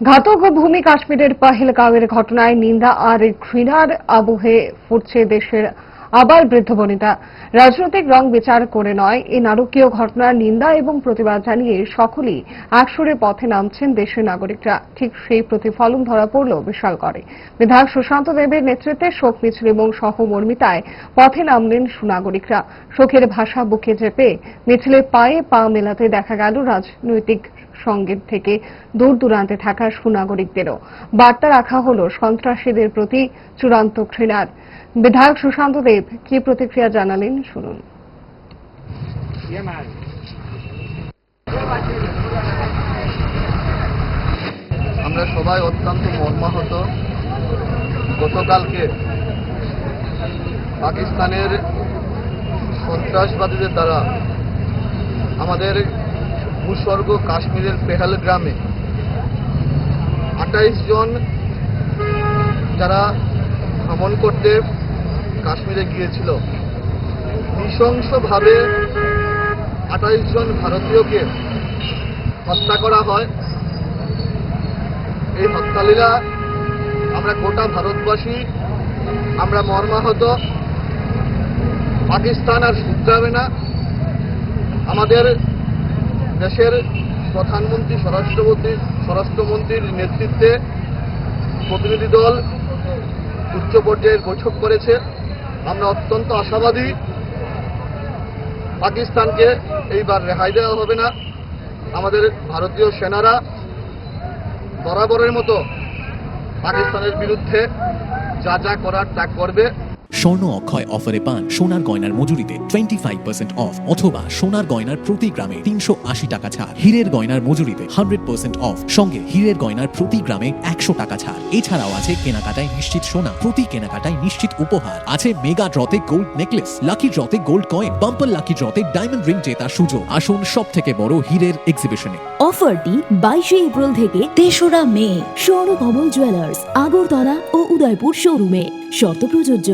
ঘাতক ভূমি কাশ্মীরের পহেলগাঁওয়ের ঘটনায় নিন্দা আর ঘৃণার আবহে ফুটছে দেশের আবার বৃদ্ধ বনিতা। রাজনৈতিক রং বিচার করে নয়, এই নারকীয় ঘটনার নিন্দা এবং প্রতিবাদ জানিয়ে সকলেই একসুরে পথে নামছেন দেশের নাগরিকরা। ঠিক সেই প্রতিফলন ধরা পড়ল বিশালগড়ে। বিধায়ক সুশান্ত দেবের নেতৃত্বে শোক মিছিল এবং সহমর্মিতায় পথে নামলেন সুনাগরিকরা। শোকের ভাষা বুকে চেপে মিছিলে পায়ে পা মেলাতে দেখা গেল রাজনৈতিক সঙ্গীত থেকে দূর দূরান্তে থাকা সুনাগরিকদেরও। বার্তা রাখা হল সন্ত্রাসীদের প্রতি চূড়ান্ত ঘৃণার। বিধায়ক সুশান্ত দেব কি প্রতিক্রিয়া জানালেন শুনুন। আমরা সবাই অত্যন্ত মর্মাহত। গতকালকে পাকিস্তানের সন্ত্রাসবাদীদের দ্বারা আমাদের ভূস্বর্গ কাশ্মীরের পেহেলগ্রামে 28 জন যারা ভ্রমণ করতে কাশ্মীরে গিয়েছিল, নৃশংসভাবে 28 জন ভারতীয়কে হত্যা করা হয়। এই হত্যালীলা আমরা গোটা ভারতবাসী আমরা মর্মাহত। পাকিস্তান আর শুধরাবে না। আমাদের দেশের প্রধানমন্ত্রী স্বরাষ্ট্রমন্ত্রীর নেতৃত্বে প্রতিনিধি দল উচ্চ পর্যায়ের বৈঠক করেছে। আমরা অত্যন্ত আশাবাদী পাকিস্তানকে এইবার রেহাই দেওয়া হবে না। আমাদের ভারতীয় সেনারা বরাবরের মতো পাকিস্তানের বিরুদ্ধে যা যা করার তা করবে। স্বর্ণ অক্ষয় অফারে পান সোনার গয়নার মজুরিতে 25% অফ অথবা সোনার গয়নার প্রতি গ্রামে 380 টাকা ছাড়। হীরের গয়নার মজুরিতে 100% অফ, সঙ্গে হীরের গয়নার প্রতি গ্রামে 100 টাকা ছাড়। এছাড়াও আছে কেনাকাটায় নিশ্চিত সোনা, প্রতি কেনাকাটায় নিশ্চিত উপহার। আছে মেগা ড্রতে গোল্ড নেকলেস, লাকি ড্রতে গোল্ড কয়েন, বাম্পার লাকি ড্রতে ডায়মন্ড রিং জেতার সুযোগ। আসুন সব থেকে বড় হীরের এক্সিবিশনে। অফারটি 22 এপ্রিল থেকে 3রা মে স্বর্ণকমল জুয়েলার্স, আগরতলা ও উদয়পুর শোরুমে। শর্ত প্রযোজ্য।